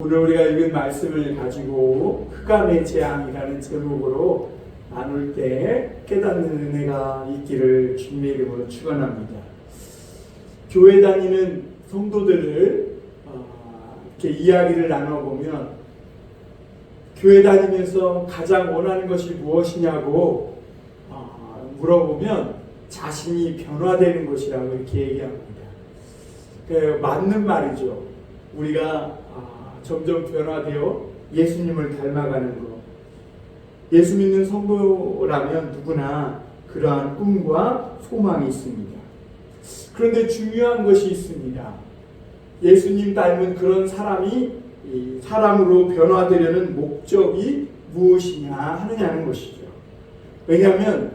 오늘 우리가 읽은 말씀을 가지고 흑암의 재앙이라는 제목으로 나눌 때 깨닫는 은혜가 있기를 주님의 이름으로 축원합니다. 교회 다니는 성도들을 이렇게 이야기를 나눠보면 교회 다니면서 가장 원하는 것이 무엇이냐고 물어보면 자신이 변화되는 것이라고 이렇게 얘기합니다. 맞는 말이죠. 우리가 점점 변화되어 예수님을 닮아가는 것. 예수 믿는 성도라면 누구나 그러한 꿈과 소망이 있습니다. 그런데 중요한 것이 있습니다. 예수님 닮은 그런 사람이 사람으로 변화되려는 목적이 무엇이냐 하느냐는 것이죠. 왜냐하면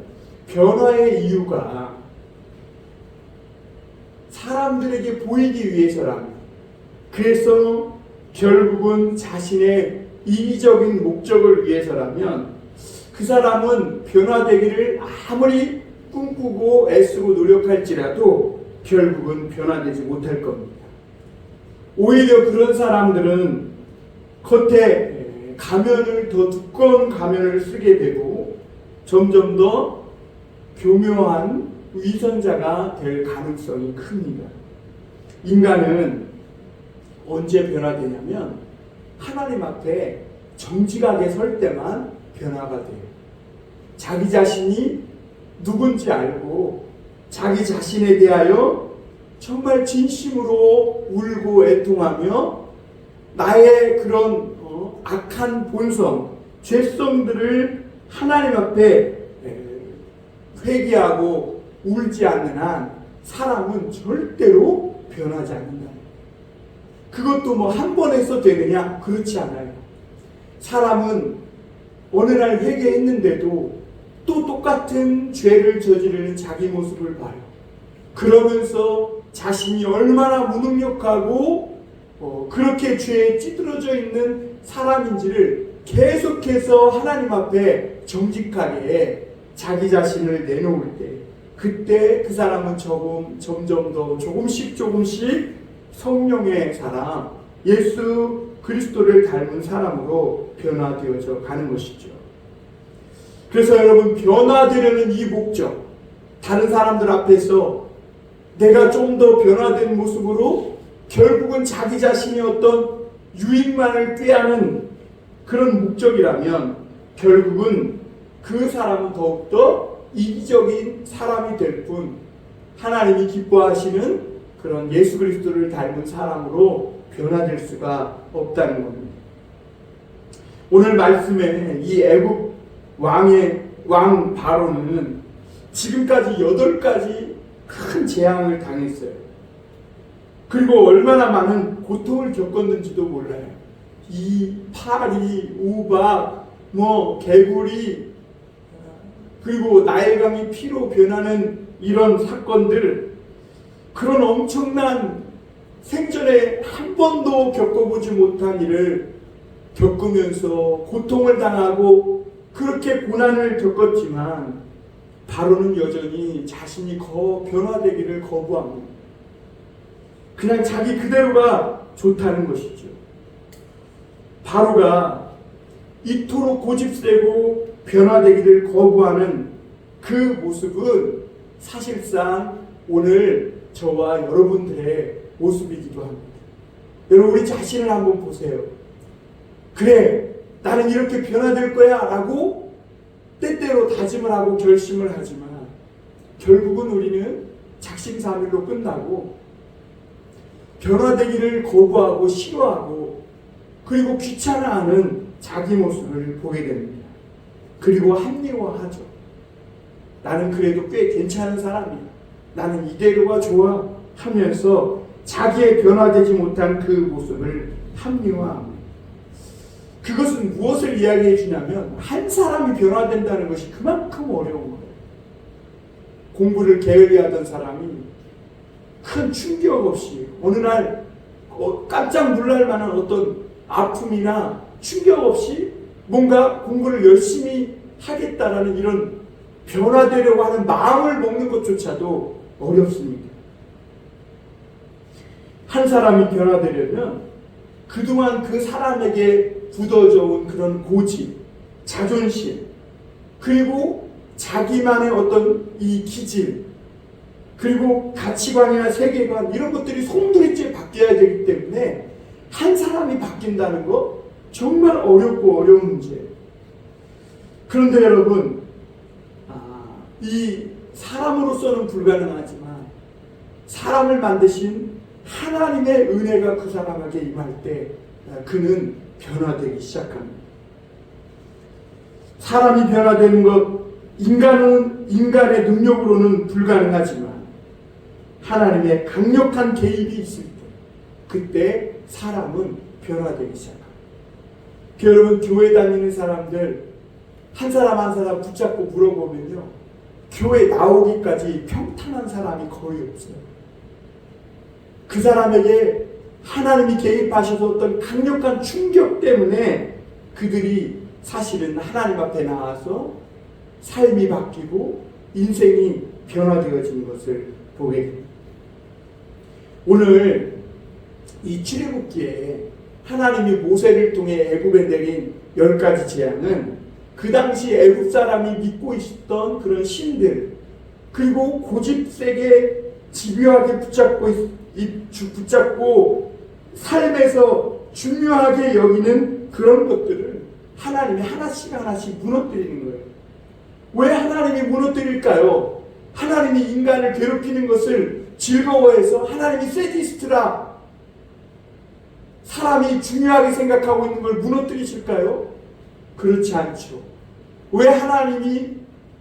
변화의 이유가 사람들에게 보이기 위해서라면, 그래서 결국은 자신의 이기적인 목적을 위해서라면 그 사람은 변화되기를 아무리 꿈꾸고 애쓰고 노력할지라도 결국은 변화되지 못할 겁니다. 오히려 그런 사람들은 겉에 가면을 더 두꺼운 가면을 쓰게 되고 점점 더 교묘한 위선자가 될 가능성이 큽니다. 인간은 언제 변화되냐면 하나님 앞에 정직하게 설 때만 변화가 돼요. 자기 자신이 누군지 알고 자기 자신에 대하여 정말 진심으로 울고 애통하며 나의 그런 악한 본성, 죄성들을 하나님 앞에 회개하고 울지 않는 한 사람은 절대로 변하지 않는다. 그것도 뭐 한 번 해서 되느냐? 그렇지 않아요. 사람은 어느 날 회개했는데도 또 똑같은 죄를 저지르는 자기 모습을 봐요. 그러면서 자신이 얼마나 무능력하고 그렇게 죄에 찌들어져 있는 사람인지를 계속해서 하나님 앞에 정직하게 자기 자신을 내놓을 때, 그때 그 사람은 점점 더 조금씩 성령의 사람, 예수 그리스도를 닮은 사람으로 변화되어져 가는 것이죠. 그래서 여러분, 변화되려는 이 목적, 다른 사람들 앞에서 내가 좀 더 변화된 모습으로 결국은 자기 자신의 어떤 유익만을 꾀하는 그런 목적이라면 결국은 그 사람은 더욱더 이기적인 사람이 될 뿐 하나님이 기뻐하시는 그런 예수 그리스도를 닮은 사람으로 변화될 수가 없다는 겁니다. 오늘 말씀에 이 애굽 왕 바로는 지금까지 8가지 큰 재앙을 당했어요. 그리고 얼마나 많은 고통을 겪었는지도 몰라요. 이 파리, 우박, 개구리, 그리고 나일강이 피로 변하는 이런 사건들, 그런 엄청난 생전에 한 번도 겪어보지 못한 일을 겪으면서 고통을 당하고 그렇게 고난을 겪었지만 바로는 여전히 자신이 변화되기를 거부합니다. 그냥 자기 그대로가 좋다는 것이죠. 바로가 이토록 고집세고 변화되기를 거부하는 그 모습은 사실상 오늘 저와 여러분들의 모습이기도 합니다. 여러분, 우리 자신을 한번 보세요. 그래, 나는 이렇게 변화될 거야 라고 때때로 다짐을 하고 결심을 하지만 결국은 우리는 작심삼일로 끝나고 변화되기를 거부하고 싫어하고 그리고 귀찮아하는 자기 모습을 보게 됩니다. 그리고 합리화하죠. 나는 그래도 꽤 괜찮은 사람이야. 나는 이대로가 좋아 하면서 자기의 변화되지 못한 그 모습을 합리화합니다. 그것은 무엇을 이야기해 주냐면 한 사람이 변화된다는 것이 그만큼 어려운 거예요. 공부를 게을리하던 사람이 큰 충격 없이 어느 날 깜짝 놀랄 만한 어떤 아픔이나 충격 없이 뭔가 공부를 열심히 하겠다라는 이런 변화되려고 하는 마음을 먹는 것조차도 어렵습니다. 한 사람이 변화되려면 그동안 그 사람에게 굳어져온 그런 고집, 자존심, 그리고 자기만의 어떤 이 기질, 그리고 가치관이나 세계관 이런 것들이 송두리째 바뀌어야 되기 때문에 한 사람이 바뀐다는 거 정말 어렵고 어려운 문제예요. 그런데 여러분, 이 사람으로서는 불가능하지만 사람을 만드신 하나님의 은혜가 그 사람에게 임할 때 그는 변화되기 시작합니다. 사람이 변화되는 것, 인간의 능력으로는 불가능하지만 하나님의 강력한 개입이 있을 때 그때 사람은 변화되기 시작합니다. 여러분, 교회 다니는 사람들 한 사람 한 사람 붙잡고 물어보면요, 교회 나오기까지 평탄한 사람이 거의 없어요. 그 사람에게 하나님이 개입하셔서 어떤 강력한 충격 때문에 그들이 사실은 하나님 앞에 나와서 삶이 바뀌고 인생이 변화되어지는 것을 보게 됩니다. 오늘 이 출애굽기에 하나님이 모세를 통해 애굽에 내린 10가지 재앙은 그 당시 애굽 사람이 믿고 있었던 그런 신들, 그리고 고집세게 집요하게 붙잡고 삶에서 중요하게 여기는 그런 것들을 하나님이 하나씩 하나씩 무너뜨리는 거예요. 왜 하나님이 무너뜨릴까요? 하나님이 인간을 괴롭히는 것을 즐거워해서 하나님이 세디스트라, 사람이 중요하게 생각하고 있는 걸 무너뜨리실까요? 그렇지 않죠. 왜 하나님이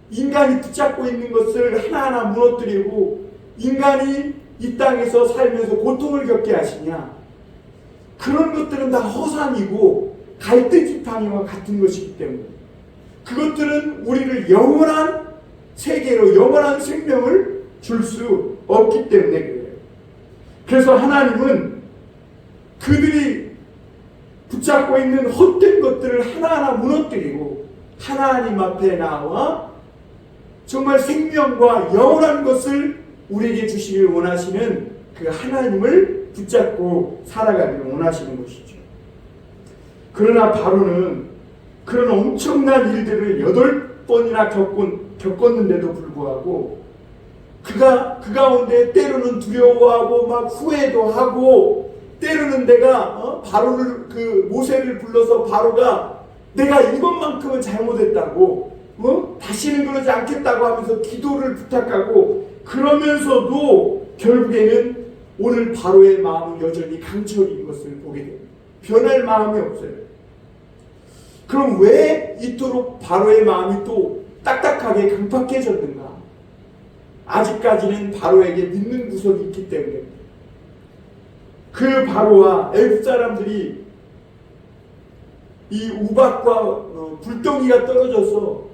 인간이 붙잡고 있는 것을 하나하나 무너뜨리고 인간이 이 땅에서 살면서 고통을 겪게 하시냐? 그런 것들은 다 허상이고 갈대지팡이와 같은 것이기 때문에, 그것들은 우리를 영원한 세계로 영원한 생명을 줄 수 없기 때문에 그래요. 그래서 하나님은 그들이 붙잡고 있는 헛된 것들을 하나하나 무너뜨리고 하나님 앞에 나와 정말 생명과 영원한 것을 우리에게 주시길 원하시는 그 하나님을 붙잡고 살아가기를 원하시는 것이죠. 그러나 바로는 그런 엄청난 일들을 8번이나 겪었는데도 불구하고 그 가운데 때로는 두려워하고 막 후회도 하고, 때로는 내가 바로를 모세를 불러서 바로가 내가 이번만큼은 잘못했다고 다시는 그러지 않겠다고 하면서 기도를 부탁하고, 그러면서도 결국에는 오늘 바로의 마음은 여전히 강철인 것을 보게 됩니다. 변할 마음이 없어요. 그럼 왜 이토록 바로의 마음이 또 딱딱하게 강팍해졌는가? 아직까지는 바로에게 믿는 구석이 있기 때문에, 그 바로와 애굽 사람들이 이 우박과 불덩이가 떨어져서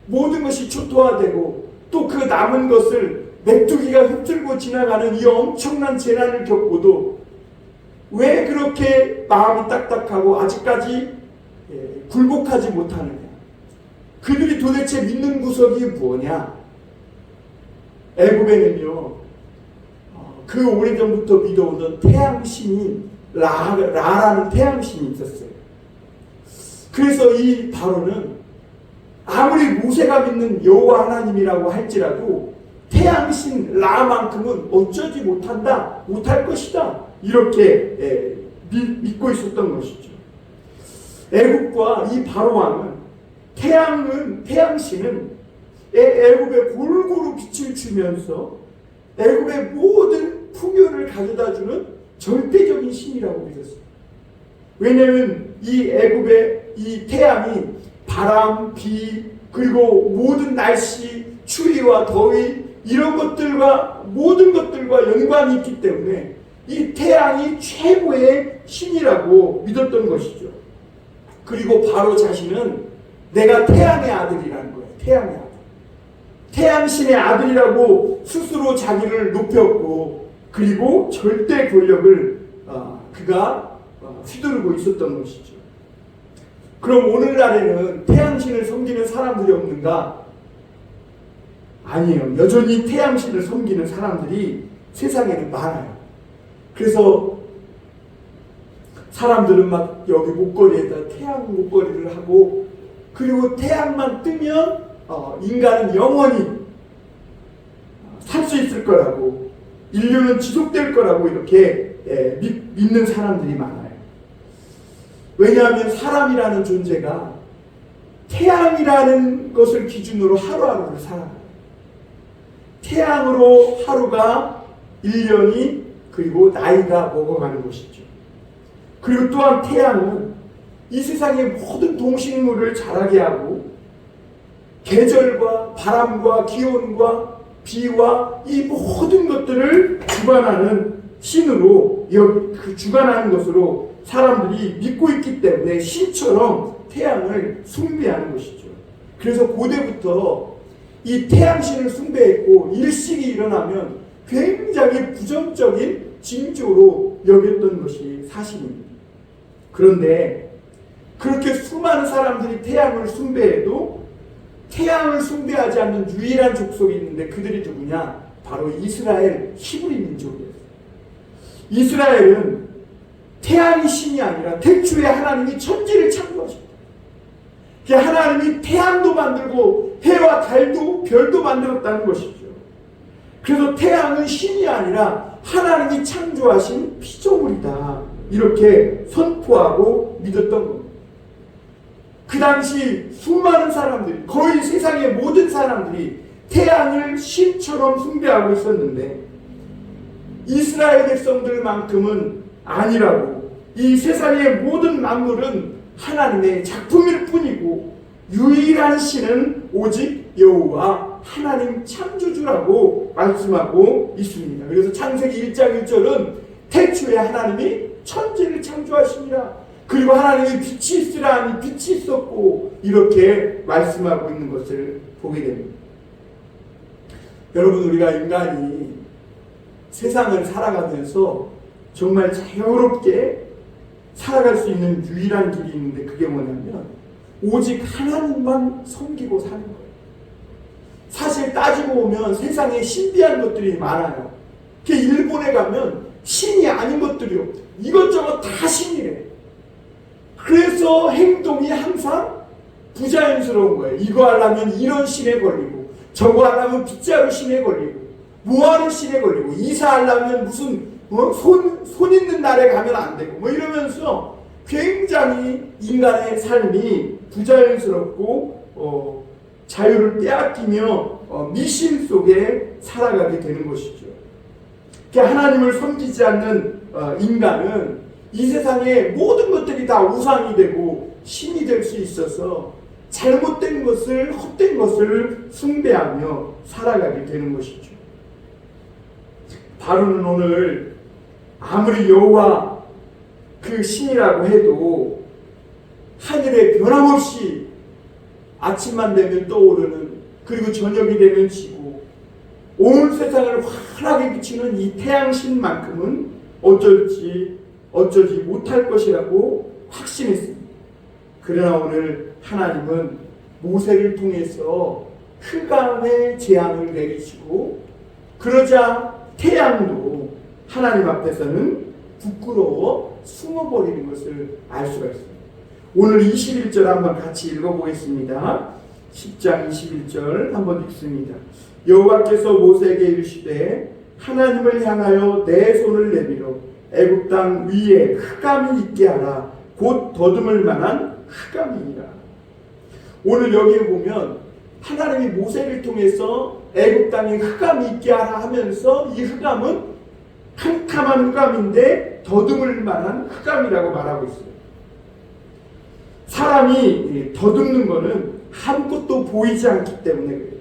모든 것이 초토화되고 또 그 남은 것을 메뚜기가 휩쓸고 지나가는 이 엄청난 재난을 겪고도 왜 그렇게 마음이 딱딱하고 아직까지 굴복하지 못하느냐? 그들이 도대체 믿는 구석이 뭐냐? 애굽에는요, 그 오래전부터 믿어오던 태양신이 라라는 태양신이 있었어요. 그래서 이 바로는 아무리 모세가 믿는 여호와 하나님이라고 할지라도 태양신 라만큼은 어쩌지 못할 것이다, 이렇게 믿고 있었던 것이죠. 애굽과 이 바로 왕은 태양신은 애굽에 골고루 빛을 주면서 애굽의 모든 풍요를 가져다주는 절대적인 신이라고 믿었어요. 왜냐하면 이 애굽의 이 태양이 바람, 비, 그리고 모든 날씨, 추위와 더위 이런 것들과 모든 것들과 연관이 있기 때문에 이 태양이 최고의 신이라고 믿었던 것이죠. 그리고 바로 자신은 내가 태양의 아들이라는 거예요. 태양의 아들. 태양신의 아들이라고 스스로 자기를 높였고, 그리고 절대 권력을 그가 휘두르고 있었던 것이죠. 그럼 오늘날에는 태양신을 섬기는 사람들이 없는가? 아니에요. 여전히 태양신을 섬기는 사람들이 세상에는 많아요. 그래서 사람들은 막 여기 목걸이에다 태양 목걸이를 하고, 그리고 태양만 뜨면 인간은 영원히 살 수 있을 거라고, 인류는 지속될 거라고 이렇게 믿는 사람들이 많아요. 왜냐하면 사람이라는 존재가 태양이라는 것을 기준으로 하루하루를 살아가요. 태양으로 하루가 1년이, 그리고 나이가 먹어가는 것이죠. 그리고 또한 태양은 이 세상의 모든 동식물을 자라게 하고, 계절과 바람과 기온과 비와 이 모든 것들을 주관하는 신으로, 그 주관하는 것으로 사람들이 믿고 있기 때문에 신처럼 태양을 숭배하는 것이죠. 그래서 고대부터 이 태양신을 숭배했고, 일식이 일어나면 굉장히 부정적인 징조로 여겼던 것이 사실입니다. 그런데 그렇게 수많은 사람들이 태양을 숭배해도 태양을 숭배하지 않는 유일한 족속이 있는데, 그들이 누구냐? 바로 이스라엘 히브리 민족이에요. 이스라엘은 태양이 신이 아니라 태초에 하나님이 천지를 창조하셨다. 하나님이 태양도 만들고 해와 달도 별도 만들었다는 것이죠. 그래서 태양은 신이 아니라 하나님이 창조하신 피조물이다, 이렇게 선포하고 믿었던 겁니다. 그 당시 수많은 사람들이, 거의 세상의 모든 사람들이 태양을 신처럼 숭배하고 있었는데, 이스라엘 백성들만큼은 아니라고, 이 세상의 모든 만물은 하나님의 작품일 뿐이고 유일한 신은 오직 여호와 하나님 창조주라고 말씀하고 있습니다. 그래서 창세기 1장 1절은 태초에 하나님이 천지를 창조하시니라, 그리고 하나님이 빛이 있으라 하니 빛이 있었고, 이렇게 말씀하고 있는 것을 보게 됩니다. 여러분, 우리가 인간이 세상을 살아가면서 정말 자유롭게 살아갈 수 있는 유일한 길이 있는데, 그게 뭐냐면 오직 하나님만 섬기고 사는 거예요. 사실 따지고 보면 세상에 신비한 것들이 많아요. 일본에 가면 신이 아닌 것들이 없어요. 이것저것 다 신이래. 그래서 행동이 항상 부자연스러운 거예요. 이거 하려면 이런 신에 걸리고, 저거 하려면 빗자루 신에 걸리고, 뭐하는 신에 걸리고, 이사하려면 무슨 손 있는 날에 가면 안 되고, 이러면서 굉장히 인간의 삶이 부자연스럽고 자유를 빼앗기며 미신 속에 살아가게 되는 것이죠. 하나님을 섬기지 않는 인간은 이 세상의 모든 것들이 다 우상이 되고 신이 될 수 있어서 잘못된 것을, 헛된 것을 숭배하며 살아가게 되는 것이죠. 바로는 오늘 아무리 여호와 그 신이라고 해도 하늘에 변함없이 아침만 되면 떠오르는, 그리고 저녁이 되면 지고 온 세상을 환하게 비치는 이 태양신만큼은 어쩌지 못할 것이라고 확신했습니다. 그러나 오늘 하나님은 모세를 통해서 흑암의 재앙을 내리시고, 그러자 태양도 하나님 앞에서는 부끄러워 숨어버리는 것을 알 수가 있습니다. 오늘 21절 한번 같이 읽어보겠습니다. 10장 21절 한번 읽습니다. 여호와께서 모세에게 이르시되 하나님을 향하여 내 손을 내밀어 애굽 땅 위에 흑암이 있게 하라. 곧 더듬을 만한 흑암이니라. 오늘 여기에 보면 하나님이 모세를 통해서 애굽 땅에 흑암이 있게 하라 하면서, 이 흑암은 캄캄한 흑암인데 더듬을 만한 흑암이라고 말하고 있어요. 사람이 더듬는 것은 아무것도 보이지 않기 때문에 그래요.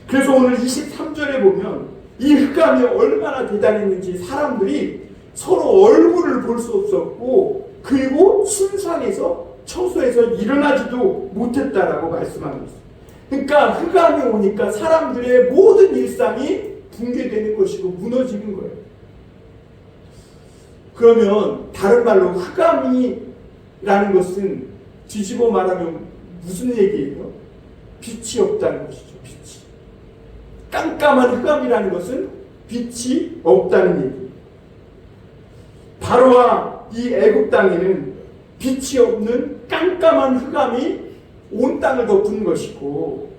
그래서 오늘 23절에 보면 이 흑암이 얼마나 대단했는지, 사람들이 서로 얼굴을 볼 수 없었고, 그리고 침상에서 처소에서 일어나지도 못했다라고 말씀하고 있어요. 그러니까 흑암이 오니까 사람들의 모든 일상이 붕괴되는 것이고 무너지는 거예요. 그러면 다른 말로 흑암이라는 것은 뒤집어 말하면 무슨 얘기예요? 빛이 없다는 것이죠. 빛이. 깜깜한 흑암이라는 것은 빛이 없다는 얘기예요. 바로와 이 애굽 땅에는 빛이 없는 깜깜한 흑암이 온 땅을 덮은 것이고,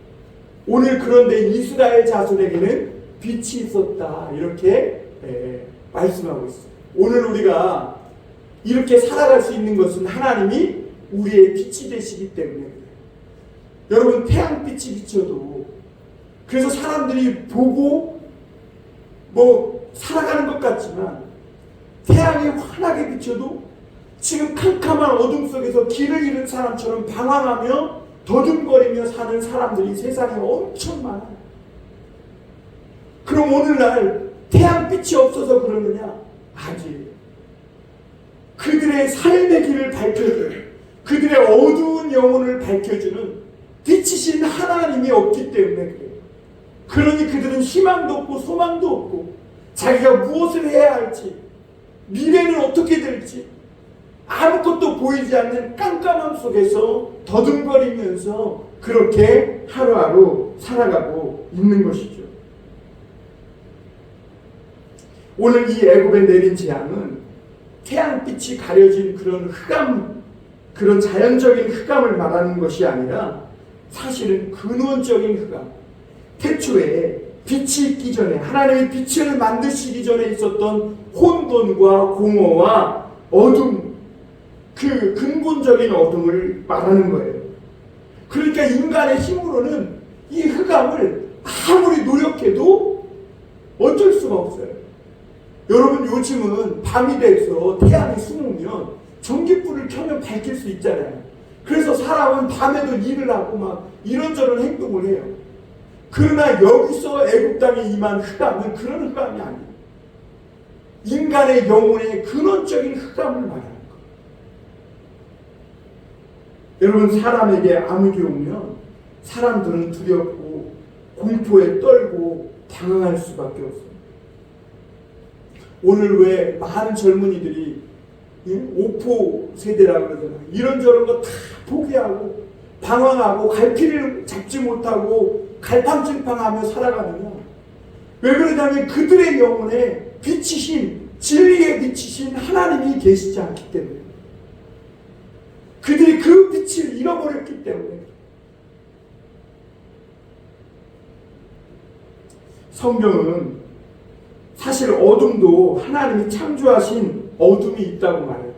오늘 그런데 이스라엘 자손에게는 빛이 있었다, 이렇게 말씀하고 있어요. 오늘 우리가 이렇게 살아갈 수 있는 것은 하나님이 우리의 빛이 되시기 때문에 그래요. 여러분, 태양빛이 비춰도, 그래서 사람들이 보고 살아가는 것 같지만, 태양이 환하게 비춰도 지금 캄캄한 어둠 속에서 길을 잃은 사람처럼 방황하며 더듬거리며 사는 사람들이 세상에 엄청 많아요. 그럼 오늘날 태양빛이 없어서 그러느냐? 아니에요. 그들의 삶의 길을 밝혀주는, 그들의 어두운 영혼을 밝혀주는 빛이신 하나님이 없기 때문에 그래요. 그러니 그들은 희망도 없고 소망도 없고, 자기가 무엇을 해야 할지, 미래는 어떻게 될지 아무것도 보이지 않는 깜깜함 속에서 더듬거리면서 그렇게 하루하루 살아가고 있는 것이죠. 오늘 이 애굽에 내린 재앙은 태양빛이 가려진 그런 흑암, 그런 자연적인 흑암을 말하는 것이 아니라 사실은 근원적인 흑암, 태초에 빛이 있기 전에, 하나님의 빛을 만드시기 전에 있었던 혼돈과 공허와 어둠, 그 근본적인 어둠을 말하는 거예요. 그러니까 인간의 힘으로는 이 흑암을 아무리 노력해도 어쩔 수가 없어요. 여러분, 요즘은 밤이 돼서 태양이 숨으면 전기불을 켜면 밝힐 수 있잖아요. 그래서 사람은 밤에도 일을 하고 막 이런저런 행동을 해요. 그러나 여기서 애굽 땅에 임한 흑암은 그런 흑암이 아니에요. 인간의 영혼의 근원적인 흑암을 말하는 거예요. 여러분, 사람에게 암흑이 오면 사람들은 두렵고 공포에 떨고 당황할 수밖에 없어요. 오늘 왜 많은 젊은이들이 오포 세대라고 그러잖아요. 이런저런 거 다 포기하고 방황하고 갈피를 잡지 못하고 갈팡질팡하며 살아가느냐? 왜 그러냐면 그들의 영혼에 빛이신, 진리의 빛이신 하나님이 계시지 않기 때문에, 그들이 그 빛을 잃어버렸기 때문에. 성경은 사실 어둠도 하나님이 창조하신 어둠이 있다고 말해요.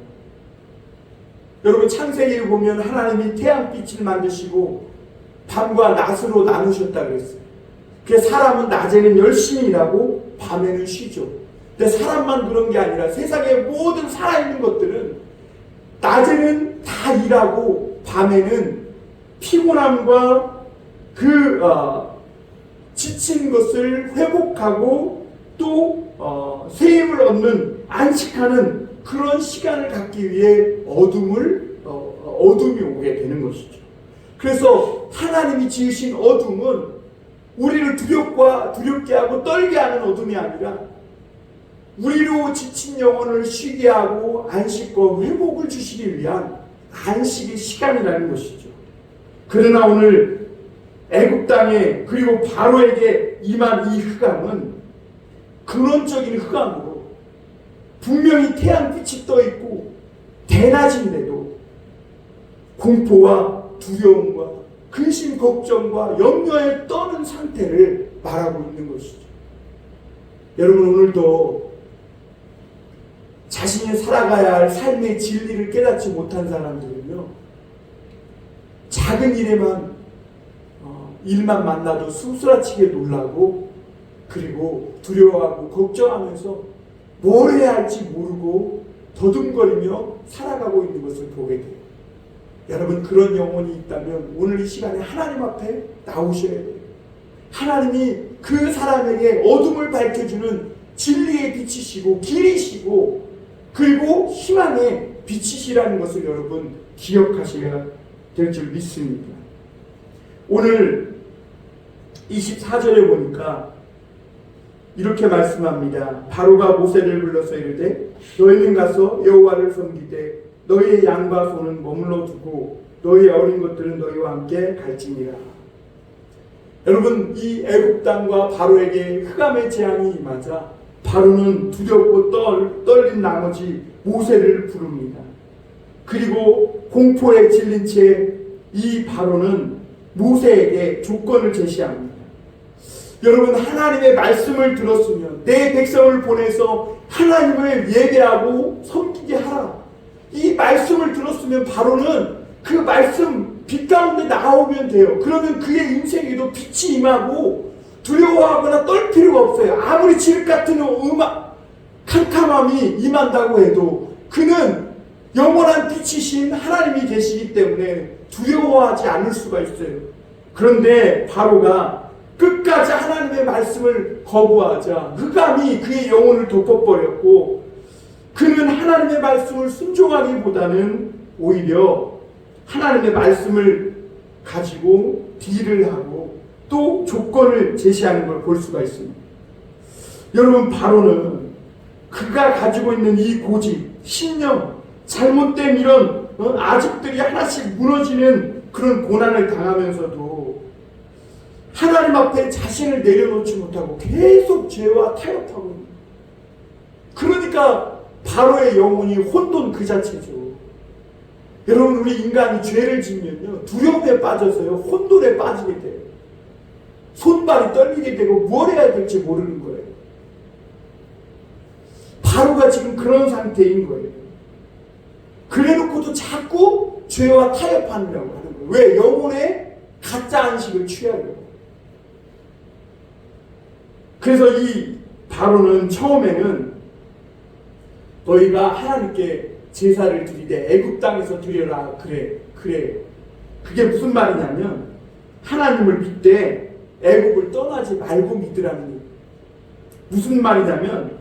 여러분, 창세기를 보면 하나님이 태양빛을 만드시고 밤과 낮으로 나누셨다고 했어요. 그래서 사람은 낮에는 열심히 일하고 밤에는 쉬죠. 근데 사람만 그런 게 아니라 세상의 모든 살아있는 것들은 낮에는 다 일하고 밤에는 피곤함과 그 지친 것을 회복하고 또 새 힘을 얻는, 안식하는 그런 시간을 갖기 위해 어둠이 오게 되는 것이죠. 그래서 하나님이 지으신 어둠은 우리를 두렵게 하고 떨게 하는 어둠이 아니라 우리로 지친 영혼을 쉬게 하고 안식과 회복을 주시기 위한 안식의 시간이라는 것이죠. 그러나 오늘 애굽 땅에, 그리고 바로에게 임한 이 흑암은 근원적인 흑암으로, 분명히 태양빛이 떠 있고 대낮인데도 공포와 두려움과 근심, 걱정과 염려에 떠는 상태를 말하고 있는 것이죠. 여러분, 오늘도 자신이 살아가야 할 삶의 진리를 깨닫지 못한 사람들은요, 작은 일만 만나도 쑥스라치게 놀라고, 그리고 두려워하고 걱정하면서 뭘 해야 할지 모르고 더듬거리며 살아가고 있는 것을 보게 돼요. 여러분, 그런 영혼이 있다면 오늘 이 시간에 하나님 앞에 나오셔야 돼요. 하나님이 그 사람에게 어둠을 밝혀주는 진리의 빛이시고 길이시고 그리고 희망의 빛이시라는 것을 여러분 기억하셔야 될 줄 믿습니다. 오늘 24절에 보니까 이렇게 말씀합니다. 바로가 모세를 불러서 이르되 너희는 가서 여호와를 섬기되 너희의 양과 소는 머물러 두고 너희의 어린 것들은 너희와 함께 갈지니라. 여러분, 이 애굽 땅과 바로에게 흑암의 재앙이 임하자 바로는 두렵고 떨린 나머지 모세를 부릅니다. 그리고 공포에 질린 채 이 바로는 모세에게 조건을 제시합니다. 여러분, 하나님의 말씀을 들었으면 내 백성을 보내서 하나님을 예배하고 섬기게 하라. 이 말씀을 들었으면 바로는 그 말씀 빛 가운데 나오면 돼요. 그러면 그의 인생에도 빛이 임하고 두려워하거나 떨 필요가 없어요. 아무리 지옥 같은 캄캄함이 임한다고 해도 그는 영원한 빛이신 하나님이 계시기 때문에 두려워하지 않을 수가 있어요. 그런데 바로가 끝까지 하나님의 말씀을 거부하자 흑암이 그의 영혼을 덮어버렸고, 그는 하나님의 말씀을 순종하기보다는 오히려 하나님의 말씀을 가지고 딜을 하고 또 조건을 제시하는 걸 볼 수가 있습니다. 여러분, 바로는 그가 가지고 있는 이 고집, 신념, 잘못된 이런 아집들이 하나씩 무너지는 그런 고난을 당하면서도 하나님 앞에 자신을 내려놓지 못하고 계속 죄와 타협하고, 그러니까 바로의 영혼이 혼돈 그 자체죠. 여러분, 우리 인간이 죄를 지면요, 두려움에 빠져서요, 혼돈에 빠지게 돼요. 손발이 떨리게 되고 뭘 해야 될지 모르는 거예요. 바로가 지금 그런 상태인 거예요. 그래놓고도 자꾸 죄와 타협하느라고 하는 거예요. 왜? 영혼의 가짜 안식을 취하려고. 그래서 이 바로는 처음에는 너희가 하나님께 제사를 드리되 애굽 땅에서 드려라. 그래. 그게 무슨 말이냐면 하나님을 믿되 애굽을 떠나지 말고 믿으라는 얘기예요. 무슨 말이냐면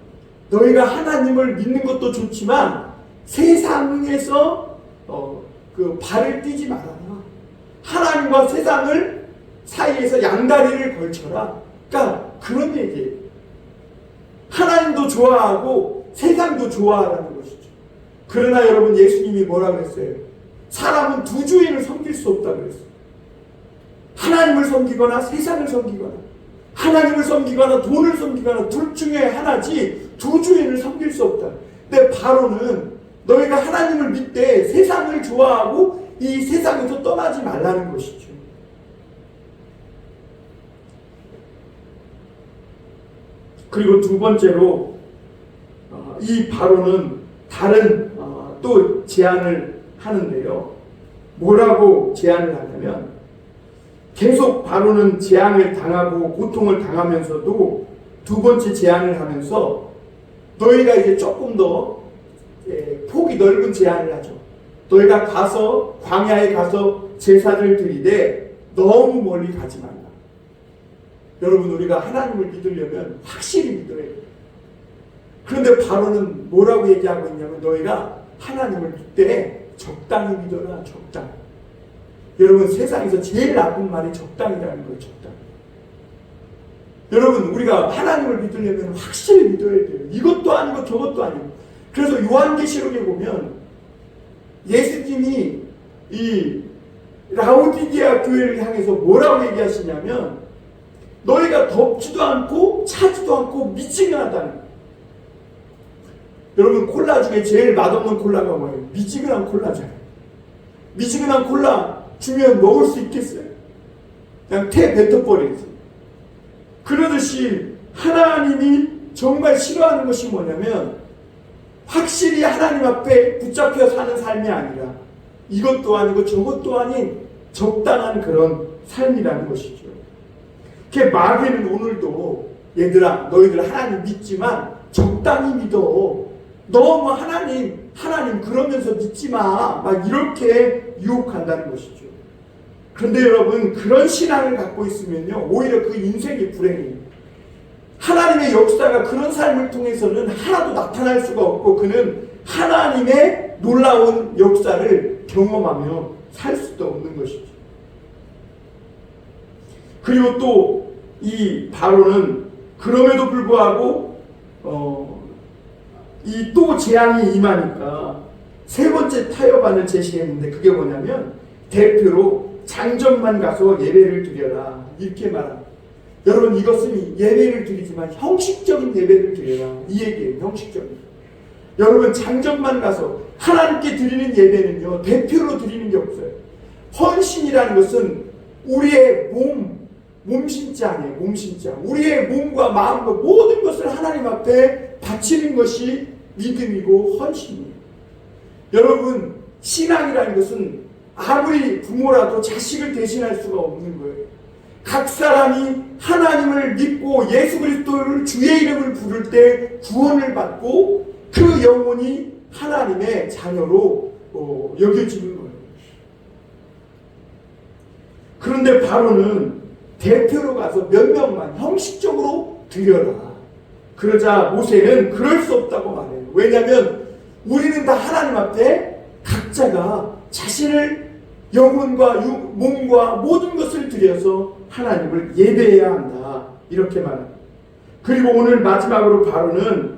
너희가 하나님을 믿는 것도 좋지만 세상에서 그 발을 띄지 말아라. 하나님과 세상을 사이에서 양다리를 걸쳐라. 그러니까 그런 얘기예요. 하나님도 좋아하고 세상도 좋아하라는 것이죠. 그러나 여러분, 예수님이 뭐라 그랬어요? 사람은 두 주인을 섬길 수 없다 그랬어요. 하나님을 섬기거나 세상을 섬기거나, 하나님을 섬기거나 돈을 섬기거나 둘 중에 하나지 두 주인을 섬길 수 없다. 근데 바로는 너희가 하나님을 믿되 세상을 좋아하고 이 세상에서 떠나지 말라는 것이죠. 그리고 두 번째로 이 바로는 다른 또 제안을 하는데요. 뭐라고 제안을 하냐면, 계속 바로는 재앙을 당하고 고통을 당하면서도 두 번째 제안을 하면서 너희가 이제 조금 더 폭이 넓은 제안을 하죠. 너희가 가서 광야에 가서 제사를 드리되 너무 멀리 가지 말라. 여러분, 우리가 하나님을 믿으려면 확실히 믿어야 돼요. 그런데 바로는 뭐라고 얘기하고 있냐면 너희가 하나님을 믿되 적당히 믿어라. 적당히. 여러분, 세상에서 제일 나쁜 말이 적당이라는 거예요. 적당히. 여러분, 우리가 하나님을 믿으려면 확실히 믿어야 돼요. 이것도 아니고 저것도 아니고. 그래서 요한계시록에 보면 예수님이 이 라오디게아 교회를 향해서 뭐라고 얘기하시냐면 너희가 덥지도 않고 차지도 않고 미지근하다는 거예요. 여러분, 콜라 중에 제일 맛없는 콜라가 뭐예요? 미지근한 콜라잖아요. 미지근한 콜라 주면 먹을 수 있겠어요? 그냥 태 뱉어버리지. 그러듯이 하나님이 정말 싫어하는 것이 뭐냐면 확실히 하나님 앞에 붙잡혀 사는 삶이 아니라 이것도 아니고 저것도 아닌 적당한 그런 삶이라는 것이죠. 마귀는 오늘도 얘들아, 너희들 하나님 믿지만 적당히 믿어. 너무 하나님 그러면서 믿지 마. 막 이렇게 유혹한다는 것이죠. 그런데 여러분, 그런 신앙을 갖고 있으면요, 오히려 그 인생이 불행해요. 하나님의 역사가 그런 삶을 통해서는 하나도 나타날 수가 없고 그는 하나님의 놀라운 역사를 경험하며 살 수도 없는 것이죠. 그리고 또 이 바로는 그럼에도 불구하고 이 또 재앙이 임하니까 세 번째 타협안을 제시했는데 그게 뭐냐면 대표로 장정만 가서 예배를 드려라, 이렇게 말합니다. 여러분, 이것은 예배를 드리지만 형식적인 예배를 드려라, 이 얘기예요. 형식적인. 여러분 장정만 가서 하나님께 드리는 예배는요 대표로 드리는 게 없어요. 헌신이라는 것은 우리의 몸신자 아니에요. 몸신자. 우리의 몸과 마음과 모든 것을 하나님 앞에 바치는 것이 믿음이고 헌신이에요. 여러분 신앙이라는 것은 아무리 부모라도 자식을 대신할 수가 없는 거예요. 각 사람이 하나님을 믿고 예수 그리스도를 주의 이름을 부를 때 구원을 받고 그 영혼이 하나님의 자녀로 여겨지는 거예요. 그런데 바로는 대표로 가서 몇 명만 형식적으로 드려라. 그러자 모세는 그럴 수 없다고 말해요. 왜냐하면 우리는 다 하나님 앞에 각자가 자신을 영혼과 몸과 모든 것을 드려서 하나님을 예배해야 한다. 이렇게 말합니다. 그리고 오늘 마지막으로 바로는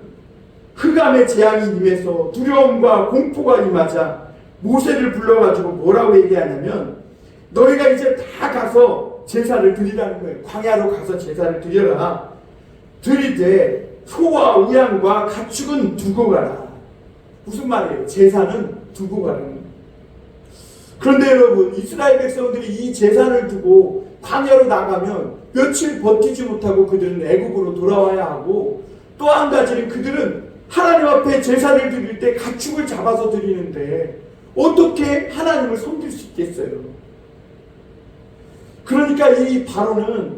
흑암의 재앙이 임해서 두려움과 공포가 임하자 모세를 불러가지고 뭐라고 얘기하냐면 너희가 이제 다 가서 제사를 드리라는 거예요. 광야로 가서 제사를 드려라. 드리되 소와 우양과 가축은 두고 가라. 무슨 말이에요? 제사는 두고 가라는 거예요. 그런데 여러분 이스라엘 백성들이 이 제사를 두고 광야로 나가면 며칠 버티지 못하고 그들은 애국으로 돌아와야 하고 또 한 가지는 그들은 하나님 앞에 제사를 드릴 때 가축을 잡아서 드리는데 어떻게 하나님을 섬길 수 있겠어요? 그러니까 이 바로는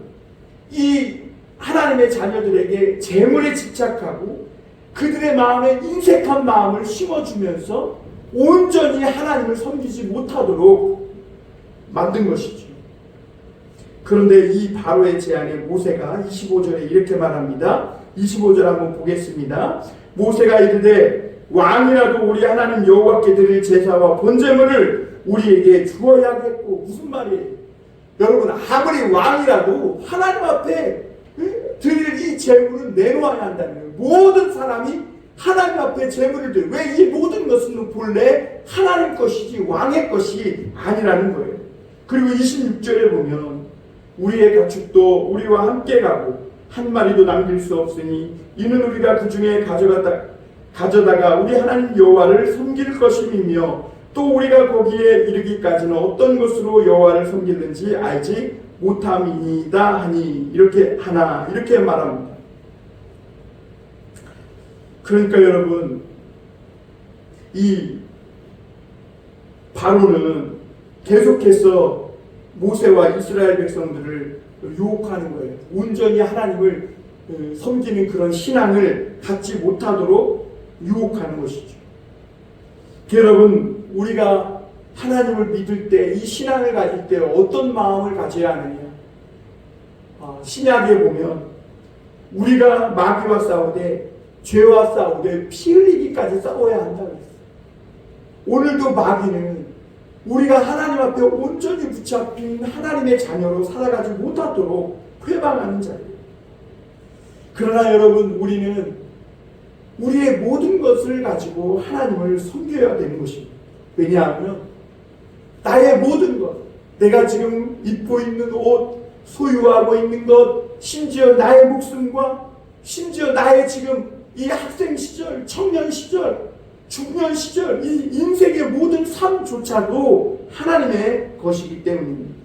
이 하나님의 자녀들에게 재물에 집착하고 그들의 마음에 인색한 마음을 심어주면서 온전히 하나님을 섬기지 못하도록 만든 것이죠. 그런데 이 바로의 제안에 모세가 25절에 이렇게 말합니다. 25절 한번 보겠습니다. 모세가 이르되 왕이라도 우리 하나님 여호와께 드릴 제사와 번제물을 우리에게 주어야겠고. 무슨 말이에요? 여러분 아무리 왕이라도 하나님 앞에 드릴 이 제물은 내놓아야 한다는 거예요. 모든 사람이 하나님 앞에 제물을 드려. 왜? 이 모든 것은 본래 하나님 것이지 왕의 것이 아니라는 거예요. 그리고 26절에 보면 우리의 가축도 우리와 함께 가고 한 마리도 남길 수 없으니 이는 우리가 그 중에 가져다가 우리 하나님 여호와를 섬길 것임이며 또 우리가 거기에 이르기까지는 어떤 것으로 여호와를 섬기는지 알지 못함이니이다 하니 이렇게 말합니다. 그러니까 여러분 이 바로는 계속해서 모세와 이스라엘 백성들을 유혹하는 거예요. 온전히 하나님을 섬기는 그런 신앙을 갖지 못하도록 유혹하는 것이죠. 여러분 우리가 하나님을 믿을 때 이 신앙을 가질 때 어떤 마음을 가져야 하느냐. 신약에 보면 우리가 마귀와 싸우되 죄와 싸우되 피 흘리기까지 싸워야 한다고 했어요. 오늘도 마귀는 우리가 하나님 앞에 온전히 붙잡힌 하나님의 자녀로 살아가지 못하도록 회방하는 자예요. 그러나 여러분 우리는 우리의 모든 것을 가지고 하나님을 섬겨야 되는 것입니다. 왜냐하면 나의 모든 것, 내가 지금 입고 있는 옷, 소유하고 있는 것, 심지어 나의 목숨과 심지어 나의 지금 이 학생 시절, 청년 시절, 중년 시절, 이 인생의 모든 삶조차도 하나님의 것이기 때문입니다.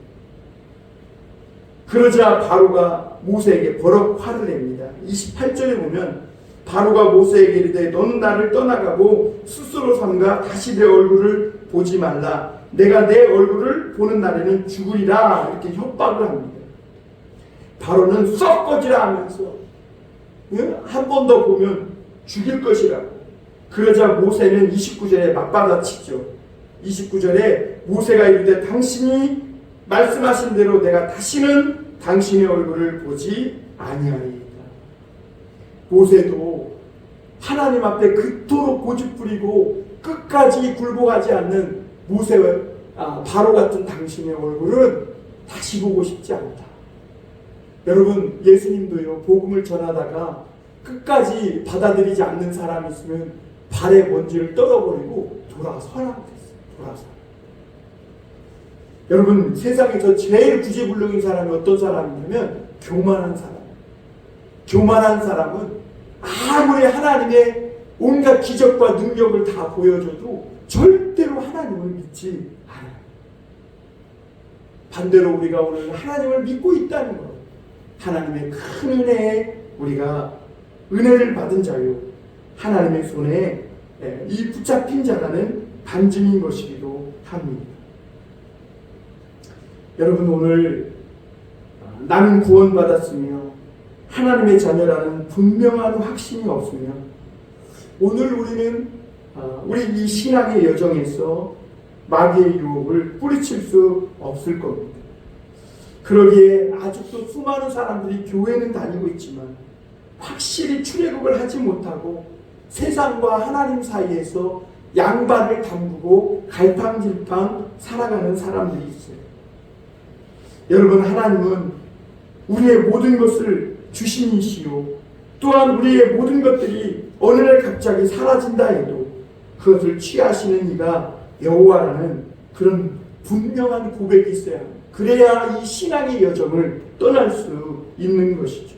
그러자 바로가 모세에게 버럭 화를 냅니다. 28절에 보면 바로가 모세에게 이르되 너는 나를 떠나가고 스스로 삼가 다시 내 얼굴을 보지 말라. 내가 내 얼굴을 보는 날에는 죽으리라. 이렇게 협박을 합니다. 바로는 썩 꺼지라 하면서 한 번 더 보면 죽일 것이라고. 그러자 모세는 29절에 맞받아치죠. 29절에 모세가 이르되 당신이 말씀하신 대로 내가 다시는 당신의 얼굴을 보지 아니하리이다. 모세도 하나님 앞에 그토록 고집부리고 끝까지 굴복하지 않는 바로 같은 당신의 얼굴은 다시 보고 싶지 않다. 여러분 예수님도요 복음을 전하다가 끝까지 받아들이지 않는 사람이 있으면 발에 먼지를 떨어버리고 돌아서라 그랬어요. 여러분 세상에서 제일 구제불능인 사람이 어떤 사람이냐면 교만한 사람. 교만한 사람은 아무리 하나님의 온갖 기적과 능력을 다 보여줘도 절대로 하나님을 믿지 않아요. 반대로 우리가 오늘 하나님을 믿고 있다는 것, 하나님의 큰 은혜에 우리가 은혜를 받은 자요, 하나님의 손에 이 붙잡힌 자라는 반증인 것이기도 합니다. 여러분, 오늘 나는 구원받았으며 하나님의 자녀라는 분명한 확신이 없으면 오늘 우리는 우리 이 신앙의 여정에서 마귀의 유혹을 뿌리칠 수 없을 겁니다. 그러기에 아직도 수많은 사람들이 교회는 다니고 있지만 확실히 출애굽을 하지 못하고 세상과 하나님 사이에서 양발을 담그고 갈팡질팡 살아가는 사람들이 있어요. 여러분, 하나님은 우리의 모든 것을 주신이시요, 또한 우리의 모든 것들이 어느 날 갑자기 사라진다 해도 그것을 취하시는 이가 여호와라는 그런 분명한 고백이 있어야 합니다. 그래야 이 신앙의 여정을 떠날 수 있는 것이죠.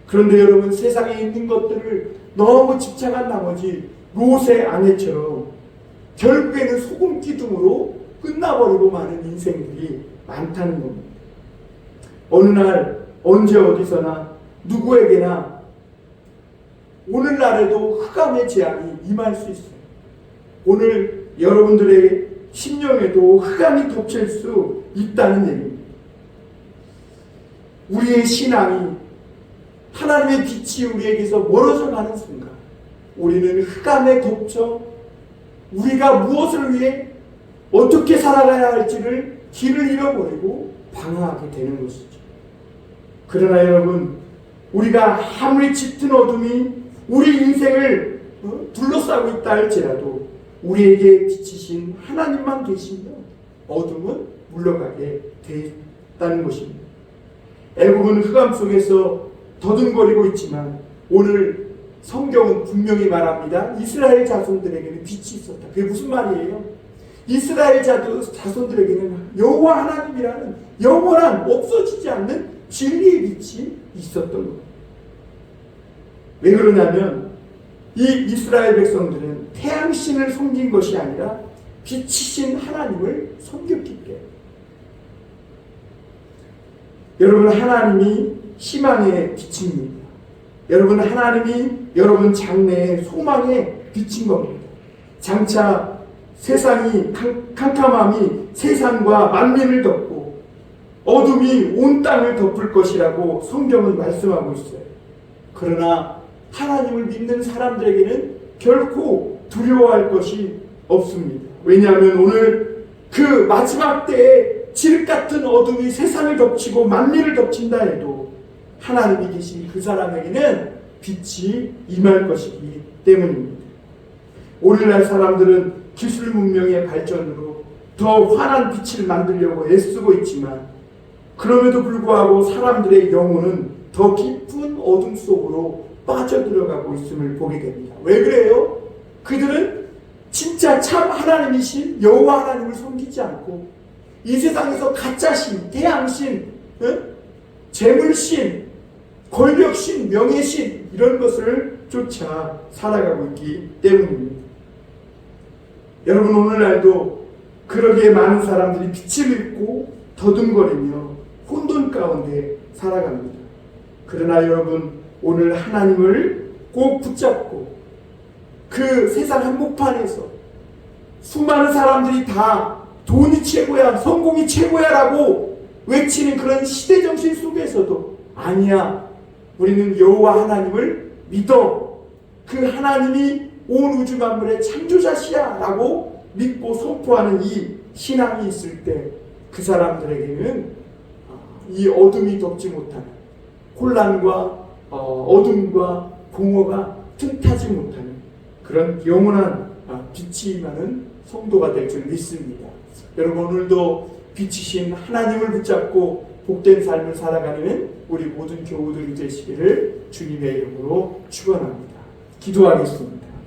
그런데 여러분, 세상에 있는 것들을 너무 집착한 나머지 롯의 아내처럼 결국에는 소금 기둥으로 끝나버리고 마는 인생들이 많다는 겁니다. 어느 날 언제 어디서나 누구에게나 오늘날에도 흑암의 재앙이 임할 수 있어요. 오늘 여러분들의 심령에도 흑암이 덮칠 수 있다는 얘기입니다. 우리의 신앙이 하나님의 빛이 우리에게서 멀어져 가는 순간 우리는 흑암에 덮쳐 우리가 무엇을 위해 어떻게 살아가야 할지를 길을 잃어버리고 방황하게 되는 것이죠. 그러나 여러분, 우리가 아무리 짙은 어둠이 우리 인생을 둘러싸고 있다 할지라도 우리에게 비치신 하나님만 계시면 어둠은 물러가게 됐다는 것입니다. 애굽은 흑암 속에서 더듬거리고 있지만 오늘 성경은 분명히 말합니다. 이스라엘 자손들에게는 빛이 있었다. 그게 무슨 말이에요? 이스라엘 자손들에게는 여호와 하나님이라는 영원한 없어지지 않는 진리의 빛이 있었던 겁니다. 왜 그러냐면 이 이스라엘 백성들은 태양신을 섬긴 것이 아니라 빛이신 하나님을 섬겼기 때문에. 여러분, 하나님이 희망의 빛입니다. 여러분, 하나님이 여러분 장래의 소망의 빛인 겁니다. 장차 세상이 캄캄함이 세상과 만민을 덮고 어둠이 온 땅을 덮을 것이라고 성경은 말씀하고 있어요. 그러나 하나님을 믿는 사람들에게는 결코 두려워할 것이 없습니다. 왜냐하면 오늘 그 마지막 때에 질 같은 어둠이 세상을 덮치고 만민을 덮친다 해도 하나님이 계신 그 사람에게는 빛이 임할 것이기 때문입니다. 오늘날 사람들은 기술 문명의 발전으로 더 환한 빛을 만들려고 애쓰고 있지만 그럼에도 불구하고 사람들의 영혼은 더 깊은 어둠 속으로 빠져들어가고 있음을 보게 됩니다. 왜 그래요? 그들은 진짜 참 하나님이신 여호와 하나님을 섬기지 않고 이 세상에서 가짜신, 태양신, 재물신, 권력신, 명예신 이런 것을 쫓아 살아가고 있기 때문입니다. 여러분, 오늘날도 그러기에 많은 사람들이 빛을 잃고 더듬거리며 혼돈 가운데 살아갑니다. 그러나 여러분, 오늘 하나님을 꼭 붙잡고 그 세상 한복판에서 수많은 사람들이 다 돈이 최고야, 성공이 최고야 라고 외치는 그런 시대정신 속에서도 아니야, 우리는 여호와 하나님을 믿어, 그 하나님이 온 우주 만물의 창조자시야 라고 믿고 선포하는 이 신앙이 있을 때 그 사람들에게는 이 어둠이 덮지 못하는 혼란과 어둠과 공허가 틈타지 못하는 그런 영원한 빛이 임하는 성도가 될 줄 믿습니다. 여러분, 오늘도 빛이신 하나님을 붙잡고 복된 삶을 살아가는 우리 모든 교우들이 되시기를 주님의 이름으로 축원합니다. 기도하겠습니다.